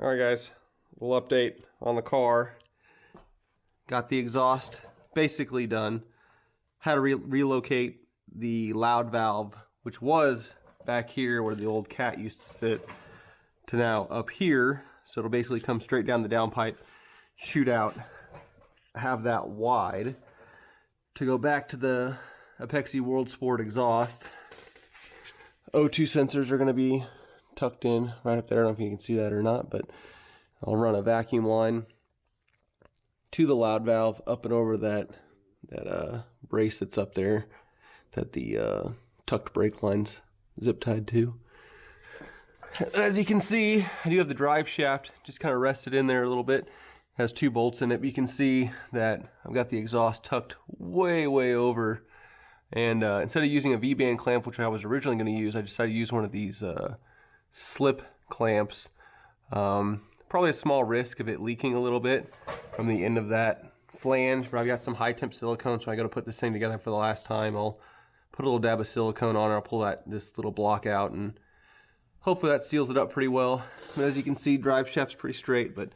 Alright guys, a little update on the car. Got the exhaust basically done. Had to relocate the loud valve, which was back here where the old cat used to sit, to now up here. So it'll basically come straight down the downpipe, shoot out, have that wide. To go back to the Apex World Sport exhaust, O2 sensors are going to be tucked in right up there. I don't know if you can see that or not, but I'll run a vacuum line to the loud valve up and over that brace that's up there that the tucked brake line's zip tied to. As you can see, I do have the drive shaft just kind of rested in there a little bit. It has 2 bolts in it, but you can see that I've got the exhaust tucked way over. And instead of using a V-band clamp, which I was originally going to use, I decided to use one of these slip clamps. Probably a small risk of it leaking a little bit from the end of that flange, but I've got some high temp silicone, so I got to put this thing together for the last time. I'll put a little dab of silicone on it. I'll pull this little block out, and hopefully that seals it up pretty well. But as you can see, drive shaft's pretty straight, but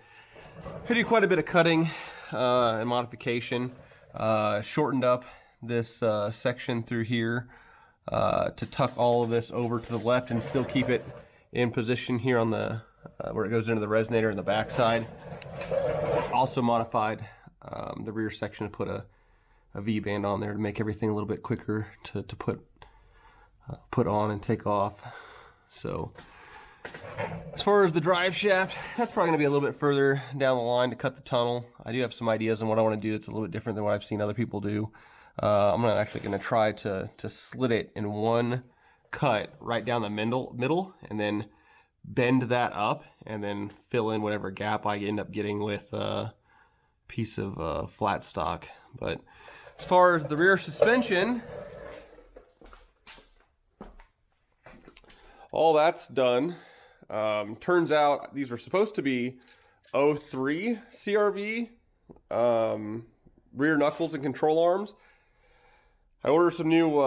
I do quite a bit of cutting and modification. Shortened up this section through here to tuck all of this over to the left and still keep it in position here on the where it goes into the resonator in the back side. Also modified the rear section to put a V-band on there to make everything a little bit quicker to put on and take off. So as far as the drive shaft, that's probably going to be a little bit further down the line to cut the tunnel. I do have some ideas on what I want to do that's a little bit different than what I've seen other people do. I'm actually going to try to slit it in one cut right down the middle and then bend that up and then fill in whatever gap I end up getting with a piece of flat stock. But as far as the rear suspension, all that's done. Turns out these are supposed to be 03 CRV rear knuckles and control arms. I ordered some new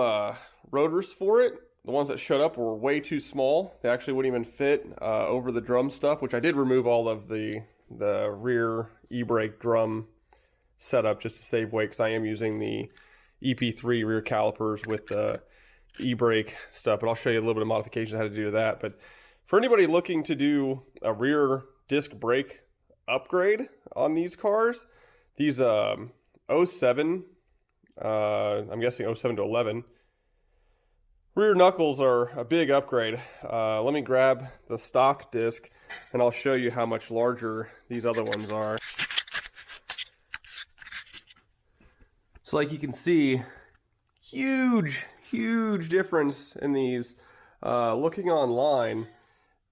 rotors for it. The ones that showed up were way too small. They actually wouldn't even fit over the drum stuff, which I did remove all of the rear e-brake drum setup just to save weight, because I am using the EP3 rear calipers with the e-brake stuff, but I'll show you a little bit of modifications how to do that. But for anybody looking to do a rear disc brake upgrade on these cars, these 07, I'm guessing 07 to 11, rear knuckles are a big upgrade. Let me grab the stock disc and I'll show you how much larger these other ones are. So like you can see, huge difference in these. Looking online,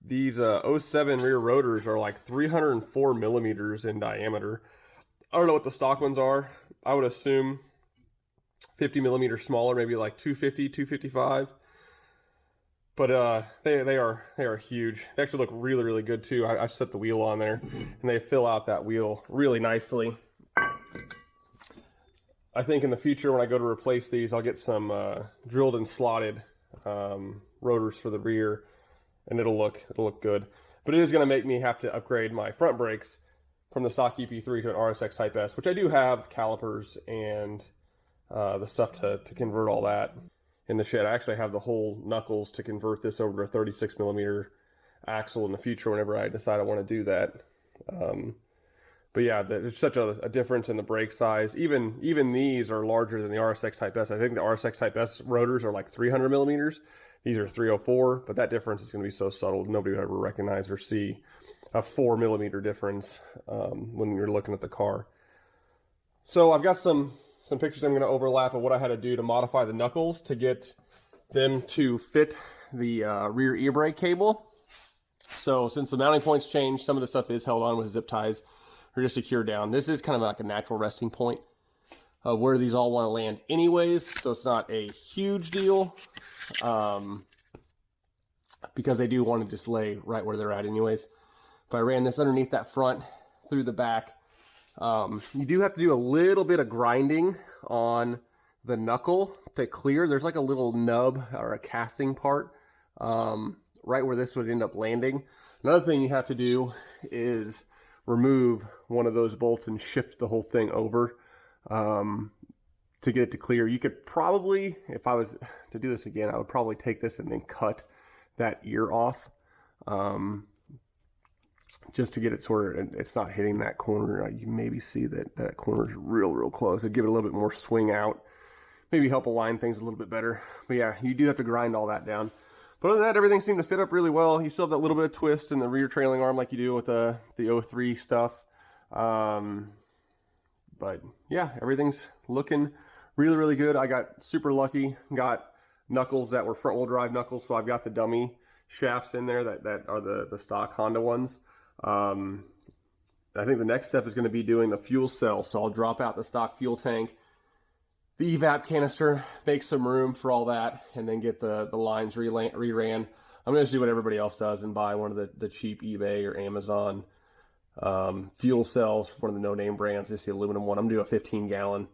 these 07 rear rotors are like 304 millimeters in diameter. I don't know what the stock ones are. I would assume 50 millimeters smaller, maybe like 250, 255. But they are huge. They actually look really good too. I set the wheel on there and they fill out that wheel really nicely. I think in the future when I go to replace these, I'll get some drilled and slotted rotors for the rear, and it'll look good. But it is going to make me have to upgrade my front brakes from the stock EP3 to an RSX Type S, which I do have calipers and the stuff to convert all that in the shed. I actually have the whole knuckles to convert this over to a 36 millimeter axle in the future whenever I decide I want to do that. But yeah, there's such a difference in the brake size. Even these are larger than the RSX Type S. I think the RSX Type S rotors are like 300 millimeters. These are 304, but that difference is going to be so subtle nobody would ever recognize or see a 4 millimeter difference when you're looking at the car. So I've got some pictures I'm going to overlap of what I had to do to modify the knuckles to get them to fit the rear e-brake cable. So since the mounting points changed, some of the stuff is held on with zip ties or just secured down. This is kind of like a natural resting point of where these all want to land anyways, so it's not a huge deal because they do want to just lay right where they're at anyways. But I ran this underneath that front through the back. You do have to do a little bit of grinding on the knuckle to clear. There's like a little nub or a casting part right where this would end up landing. Another thing you have to do is remove one of those bolts and shift the whole thing over to get it to clear. You could probably, if I was to do this again, I would probably take this and then cut that ear off, just to get it sort of, it's not hitting that corner. You maybe see that that corner is real close. It'd give it a little bit more swing out, maybe help align things a little bit better. But yeah, you do have to grind all that down. But other than that, everything seemed to fit up really well. You still have that little bit of twist in the rear trailing arm like you do with the 03 stuff. But yeah, everything's looking really good. I got super lucky. Got knuckles that were front wheel drive knuckles, so I've got the dummy shafts in there that are the stock Honda ones. I think the next step is going to be doing the fuel cell, so I'll drop out the stock fuel tank, the evap canister, make some room for all that, and then get the lines reran. I'm going to just do what everybody else does and buy one of the cheap eBay or Amazon fuel cells, one of the no-name brands, just the aluminum one. I'm going to do a 15 gallon,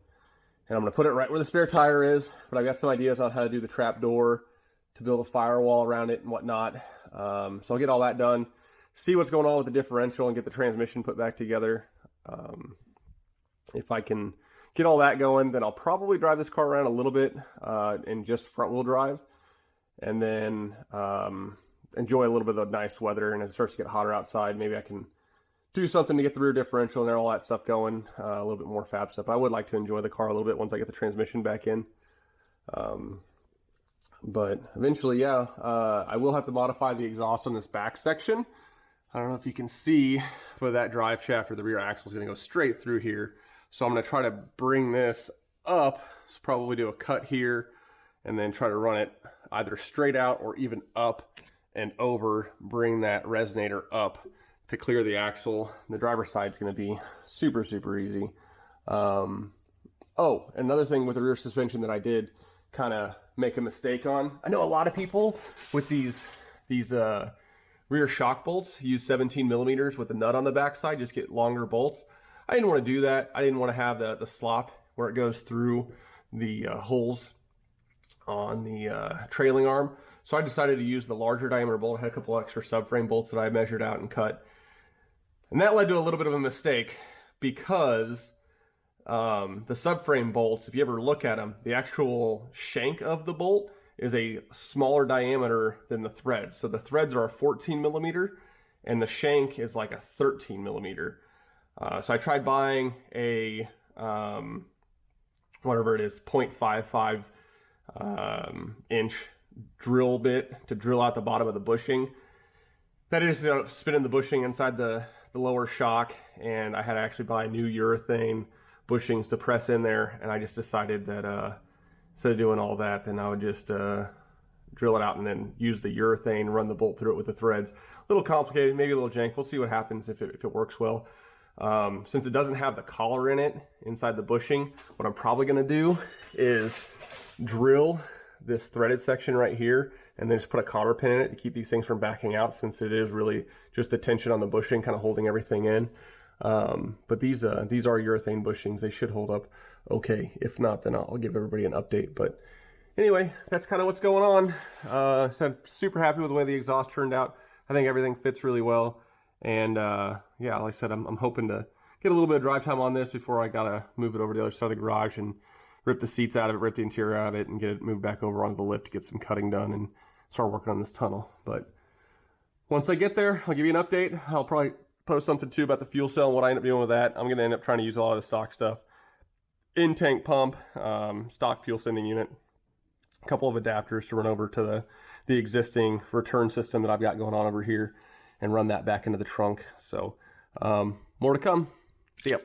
and I'm going to put it right where the spare tire is, but I've got some ideas on how to do the trap door, to build a firewall around it and whatnot. So I'll get all that done, see what's going on with the differential, and get the transmission put back together. If I can get all that going, then I'll probably drive this car around a little bit in just front wheel drive, and then enjoy a little bit of the nice weather. And as it starts to get hotter outside, maybe I can do something to get the rear differential and all that stuff going, a little bit more fab stuff. I would like to enjoy the car a little bit once I get the transmission back in. But eventually, yeah, I will have to modify the exhaust on this back section. I don't know if you can see, but that drive shaft or the rear axle is going to go straight through here. So I'm going to try to bring this up, so probably do a cut here, and then try to run it either straight out or even up and over, bring that resonator up to clear the axle. The driver's side is going to be super easy. Oh, another thing with the rear suspension that I did kind of make a mistake on. I know a lot of people with these rear shock bolts use 17 millimeters with the nut on the backside, just get longer bolts. I didn't want to do that. I didn't want to have the slop where it goes through the holes on the trailing arm. So I decided to use the larger diameter bolt. I had a couple extra subframe bolts that I measured out and cut. And that led to a little bit of a mistake, because the subframe bolts, if you ever look at them, the actual shank of the bolt is a smaller diameter than the threads. So the threads are a 14 millimeter and the shank is like a 13 millimeter. So I tried buying a, whatever it is, 0.55 inch drill bit to drill out the bottom of the bushing. That is, spinning the bushing inside the lower shock, and I had to actually buy new urethane bushings to press in there, and I just decided that instead of doing all that, then I would just drill it out and then use the urethane, run the bolt through it with the threads. A little complicated, maybe a little jank. We'll see what happens if it works well. Since it doesn't have the collar in it inside the bushing, what I'm probably going to do is drill this threaded section right here and then just put a cotter pin in it to keep these things from backing out, since it is really just the tension on the bushing kind of holding everything in. But these are urethane bushings. They should hold up okay. If not, then I'll give everybody an update. But anyway, that's kind of what's going on. So I'm super happy with the way the exhaust turned out. I think everything fits really well. And yeah, like I said, I'm hoping to get a little bit of drive time on this before I gotta move it over to the other side of the garage and rip the seats out of it, rip the interior out of it, and get it moved back over onto the lift to get some cutting done and start working on this tunnel. But once I get there, I'll give you an update. I'll probably post something too about the fuel cell and what I end up doing with that. I'm gonna end up trying to use a lot of the stock stuff. In-tank pump, stock fuel sending unit, a couple of adapters to run over to the existing return system that I've got going on over here and run that back into the trunk. So more to come. See ya.